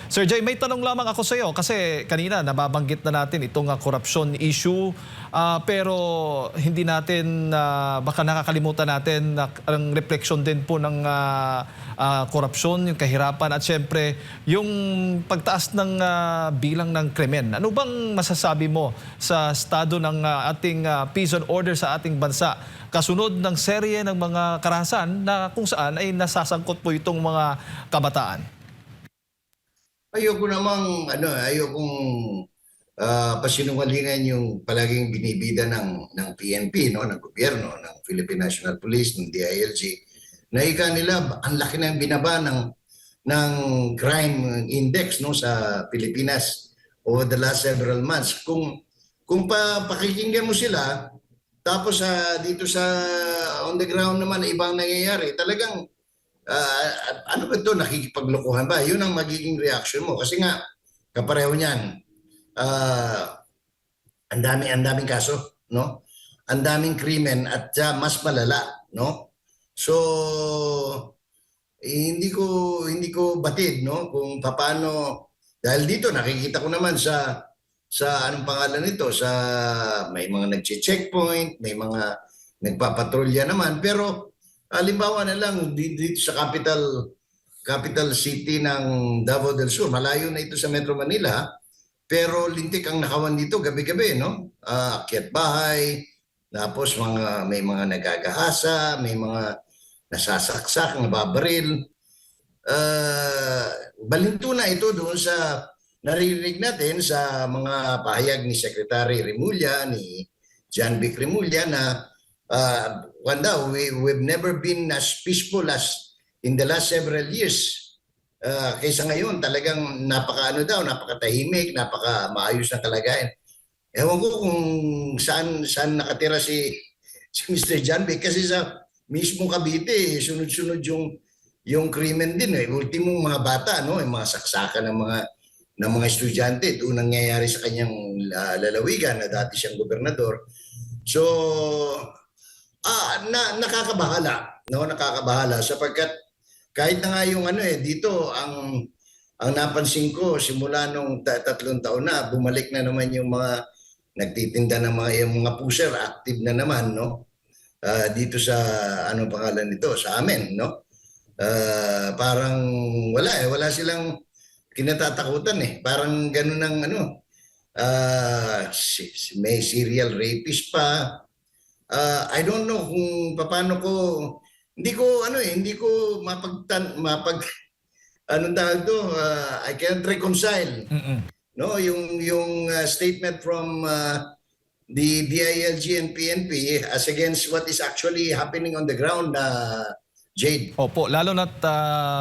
Sir Jay, may tanong lamang ako sa iyo kasi kanina nababanggit na natin itong corruption issue, pero hindi natin baka nakakalimutan natin na ang refleksyon din po ng korupsyon, yung kahirapan at syempre yung pagtaas ng bilang ng krimen. Ano bang masasabi mo sa estado ng ating peace and order sa ating bansa kasunod ng serye ng mga karahasan na kung saan ay nasasangkot po itong mga kabataan? Ayoko namang ayokong pasinungalingan yung palaging binibida ng PNP, no, ng gobyerno, ng Philippine National Police, ng DILG. Na ika nila ang laki ng binaba ng crime index, no, sa Pilipinas over the last several months. Kung pakikinggan mo sila, tapos dito sa on the ground naman ibang nangyayari, talagang ano ba ito, nakikipaglokohan ba? Yun ang magiging reaction mo. Kasi nga, kapareho niyan, ang daming kaso, no? Ang daming krimen at mas malala, no? So, hindi ko batid, no? Kung paano, dahil dito nakikita ko naman sa anong pangalan nito, sa may mga nagche-checkpoint, may mga nagpapatrolya naman, pero halimbawa na lang dito sa capital city ng Davao del Sur, malayo na ito sa Metro Manila, pero lintik ang nakawan dito gabi-gabi, no? Akyat bahay, tapos may mga nagagahasa, may mga nasasaksak, nababaril. Balinto na ito doon sa naririnig natin sa mga pahayag ni Secretary Remulla, ni John Vic Remulla na we've never been as peaceful as in the last several years. Kaysa ngayon, talagang napakatahimik, napaka-maayos na kalagayan. Ewan ko kung saan nakatira si Mr. John Vic, kasi sa mismo Cavite, sunod-sunod yung krimen din. Ultimong mga bata, no? Yung mga saksakan ng mga estudyante, doon nangyayari sa kanyang lalawigan na dati siyang gobernador. So, nakakabahala, no? Nakakabahala sapagkat kahit na nga yung dito ang napansin ko simula nung 3 taon na, bumalik na naman yung mga nagtitinda ng yung mga pusher, active na naman, no? Dito sa anong pangalan nito, sa amin, no? Parang wala silang kinatatakutan eh. Parang ganun ng may serial rapist pa. I don't know kung paano ko, hindi ko I can't reconcile, no, yung statement from the DILG and PNP as against what is actually happening on the ground, Jade. Opo, lalo na't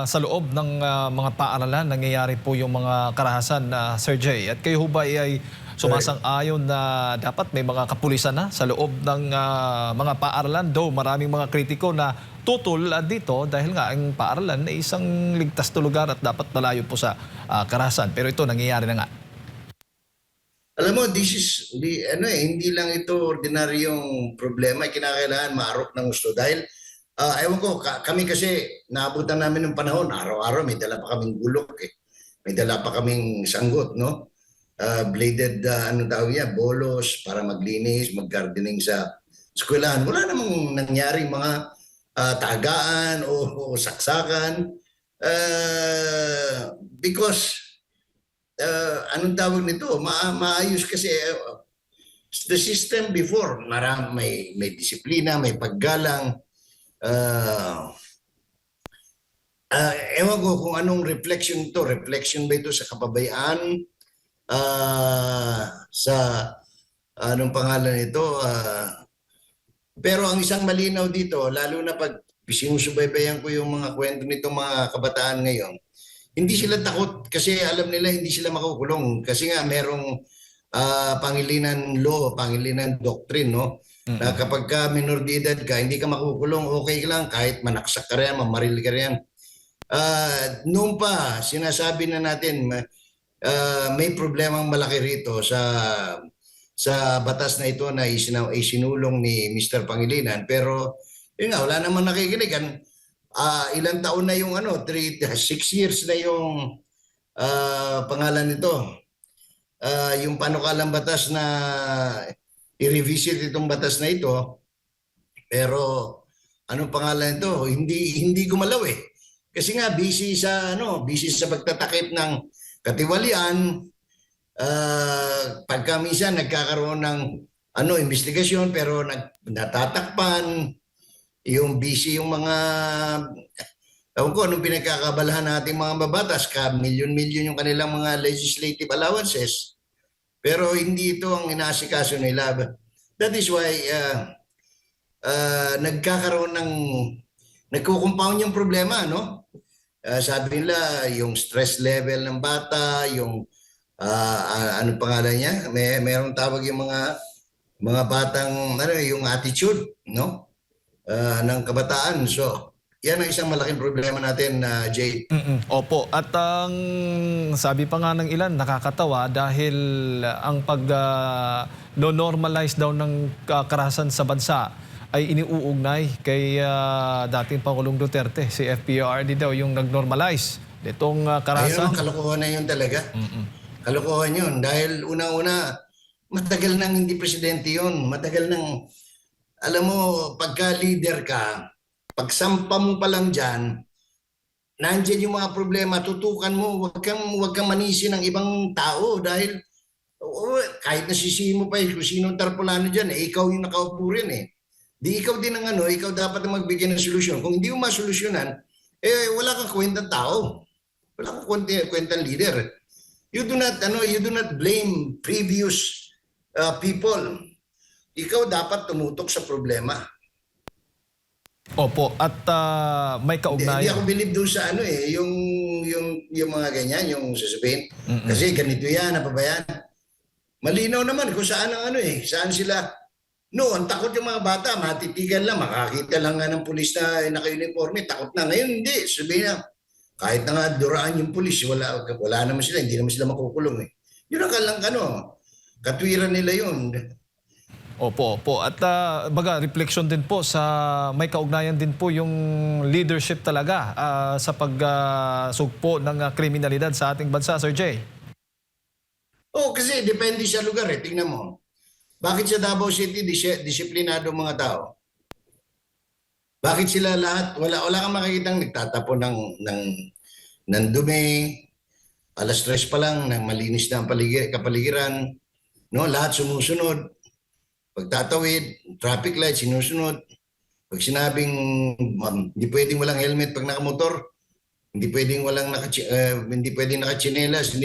sa loob ng mga paaralan nangyayari po yung mga karahasan na Sir Jay. At kayo ho ba ay sumasang-ayon na dapat may mga kapulisan na sa loob ng mga paaralan? Though maraming mga kritiko na tutol dito dahil nga ang paaralan ay isang ligtas na lugar at dapat malayo po sa karahasan. Pero ito nangyayari na nga. Alam mo, hindi lang ito ordinaryong problema. Kinakailangan maarok ng gusto dahil ewan ko, kami kasi naabutan namin ng panahon, araw-araw may dala pa kaming gulok eh. May dala pa kaming sanggot, no? Bladed, bolos para maglinis, mag-gardening sa eskwelahan. Wala namang nangyaring mga tagaan o saksakan. Because, anong tawag nito? Maayos kasi the system before, may disiplina, may paggalang. Ewan ko kung anong reflection to. Reflection ba ito sa kapabayaan? Sa anong pangalan nito? Pero ang isang malinaw dito, lalo na pag sinusubaybayan ko yung mga kwento nitong mga kabataan ngayon, hindi sila takot kasi alam nila hindi sila makukulong. Kasi nga merong pangilinan law, pangilinan doctrine, no? Na kapag ka minor de edad ka, hindi ka makukulong, okay lang, kahit manaksak ka rin, mamaril ka rin. Noon pa, sinasabi na natin, may problemang malaki rito sa batas na ito na isinulong ni Mr. Pangilinan. Pero, yun nga, wala namang nakikinig. Ilang taon na yung 6 years na yung pangalan nito, yung panukalang batas na i-revisit itong batas na ito, pero anong pangalan nito? Hindi gumalaw eh. Kasi nga busy sa pagtatakip ng katiwalian, pagka minsan nagkakaroon ng investigasyon pero natatakpan, yung busy yung mga ewan ko anong pinagkakabalahan nating mga mabatas, milyon-milyon yung kanilang mga legislative allowances, pero hindi ito ang inaasikaso nila. That is why nagko-compound yung problema, no? Sabi nila, yung stress level ng bata, yung ano pangalan niya? Mayroong tawag yung mga batang yung attitude, no? Ng kabataan. So, yan ang isang malaking problema natin, Jay. Opo. At ang sabi pa nga ng ilan, nakakatawa dahil ang no-normalize daw ng karahasan sa bansa ay iniuugnay kay dating Pangulong Duterte. Si FPRD daw yung nag-normalize nitong karahasan. Ayun, kalokohan na yun talaga. Kalokohan yun. Dahil unang-una, matagal nang hindi presidente yun. Matagal nang, alam mo, pagka leader ka, pagsampa mo pa lang dyan, nandiyan yung mga problema, tutukan mo, wag kang manisi ng ibang tao dahil kahit nasisihin mo pa kung sinong tarpulano dyan, ikaw yung nakaupo rin eh. Di ikaw din ang ikaw dapat ang magbigay ng solusyon. Kung hindi mo masolusyonan, wala kang kwentang tao. Wala kang kwentang leader. You do not blame previous people. Ikaw dapat tumutok sa problema. Opo, at may Hindi kaugnayan. ako believe doon sa yung mga ganyan, yung sasabihin. Kasi ganito yan, apa ba yan? Malinaw naman kung saan saan sila. No, ang takot yung mga bata, matitigan lang, makakita lang nga ng pulis na naka-uniforme, takot na. Ngayon hindi, sabihin na, kahit na nga duraan yung pulis, wala naman sila, hindi naman sila makukulong eh. Yun ang katwiran nila yun. Opo. At baga, reflection din po sa may kaugnayan din po yung leadership talaga sa pagsugpo ng kriminalidad sa ating bansa, Sir Jay. Kasi depende sa lugar eh. Tingnan mo. Bakit sa Davao City disiplinado mga tao? Bakit sila lahat, wala kang makikitang nagtatapon ng dumi, alas 3 pa lang, malinis na ang kapaligiran, no? Lahat sumusunod. Pagtatawid, traffic light, sinusunod. Pag sinabing hindi pwedeng walang helmet pag nakamotor, hindi pwedeng nakachinelas,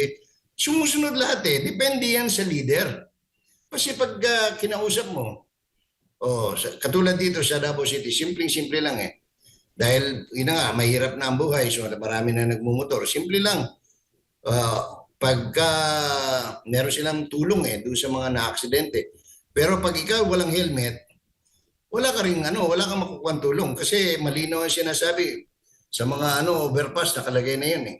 sumusunod lahat eh. Depende yan sa leader. Kasi pag kinausap mo, katulad dito sa Davao City, simpleng-simple lang eh. Dahil mahirap na ang buhay, so marami na nagmumotor. Simple lang. Pagka meron silang tulong doon sa mga na-aksidente. Pero pag ikaw walang helmet, wala kang makukuha tulong kasi malinaw ang sinasabi sa mga overpass nakalagay na yun eh.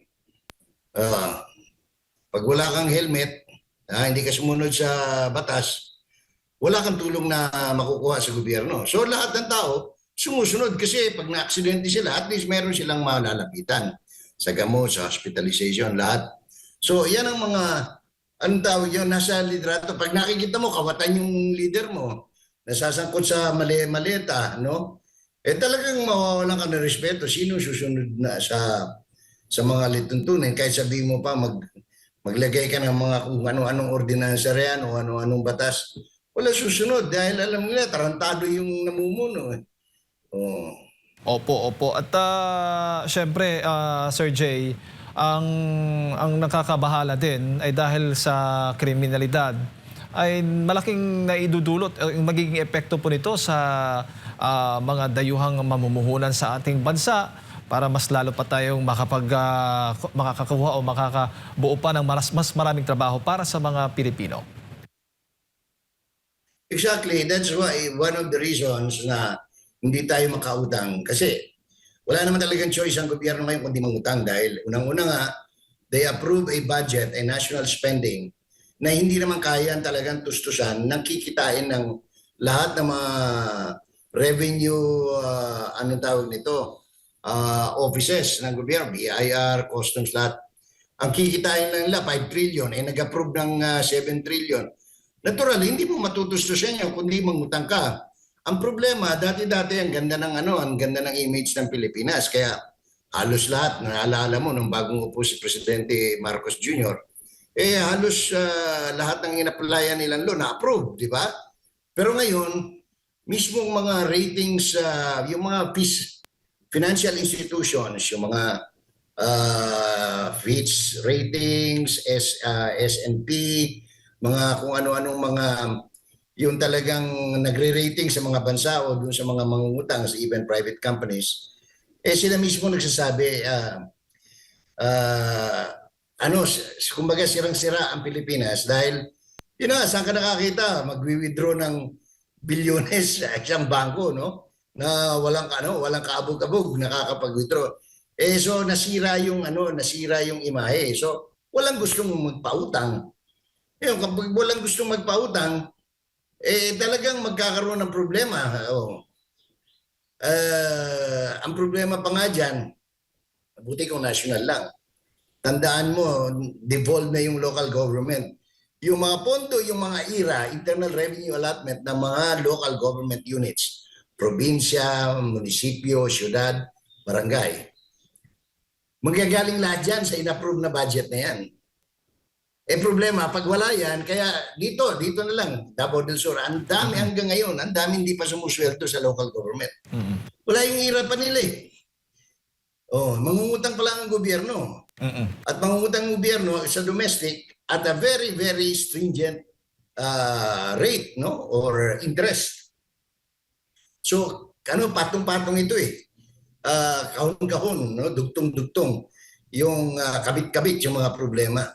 Pag wala kang helmet, hindi ka sumunod sa batas, wala kang tulong na makukuha sa gobyerno. So lahat ng tao sumusunod kasi pag na-aksidente sila, at least meron silang malalapitan sa gamot, sa hospitalization, lahat. So yan ang mga nasa liderato. Pag nakikita mo, kawatan yung leader mo, nasasangkot sa maleta, no? Talagang mawawalan ka ng respeto. Sino susunod na sa mga lituntunin? Kahit sabihin mo pa, maglagay ka ng mga kung ano-anong ordinansa riyan o ano-anong batas. Wala susunod dahil alam nila, tarantado yung namumuno. Opo. At syempre, Sir Jay, ang nakakabahala din ay dahil sa kriminalidad ay malaking naidudulot yung magiging epekto po nito sa mga dayuhang mamumuhunan sa ating bansa para mas lalo pa tayong makakakuha o makakabuo pa ng mas maraming trabaho para sa mga Pilipino. Exactly. That's why one of the reasons na hindi tayo makautang kasi wala naman talagang choice ang gobyerno ngayon kundi mangutang dahil unang-una nga, they approve a budget, a national spending na hindi naman kaya talagang tustusan ng kikitain ng lahat ng mga revenue, offices ng gobyerno, BIR, customs, lahat. ang kikitain lang nila 5 trillion, nag-approve ng 7 trillion. Natural, hindi mo matutustusan yan kundi mangutang ka. Ang problema, dati-dati ang ganda ng ang ganda ng image ng Pilipinas. Kaya halos lahat, naalala mo nung bagong upo si Presidente Marcos Jr., halos lahat ng in-applyan nilang loan na-approve, di ba? Pero ngayon, mismong mga ratings, yung mga financial institutions, yung mga Fitch ratings, S&P, mga kung ano-anong mga yung talagang nagre-rating sa mga bansa o dun sa mga mangungutang sa even private companies, sila mismo nagsasabi, kumbaga sirang-sira ang Pilipinas dahil, saan ka nakakita, magwi-withdraw ng bilyones sa isang bangko, no? Na walang kaabog-abog nakakapag-withdraw. So nasira yung imahe. So walang gustong magpautang. Kapag walang gustong magpautang, talagang magkakaroon ng problema. Ang problema pa nga dyan, buti kung national lang. Tandaan mo, devolve na yung local government. Yung mga pondo, yung mga IRA, Internal Revenue Allotment ng mga local government units, probinsya, munisipyo, syudad, barangay. Manggagaling lahat dyan sa inapprove na budget na yan. Problema, pag wala yan, kaya dito na lang, Davao del Sur, ang dami hanggang ngayon, ang dami hindi pa sumusweldo sa local government. Wala yung IRA pa nila eh. Mangungutang pa lang ang gobyerno. At mangungutang ang gobyerno sa domestic at a very, very stringent rate, no, or interest. So, patong-patong ito eh. Kahon-kahon, no, dugtong-dugtong yung kabit-kabit yung mga problema.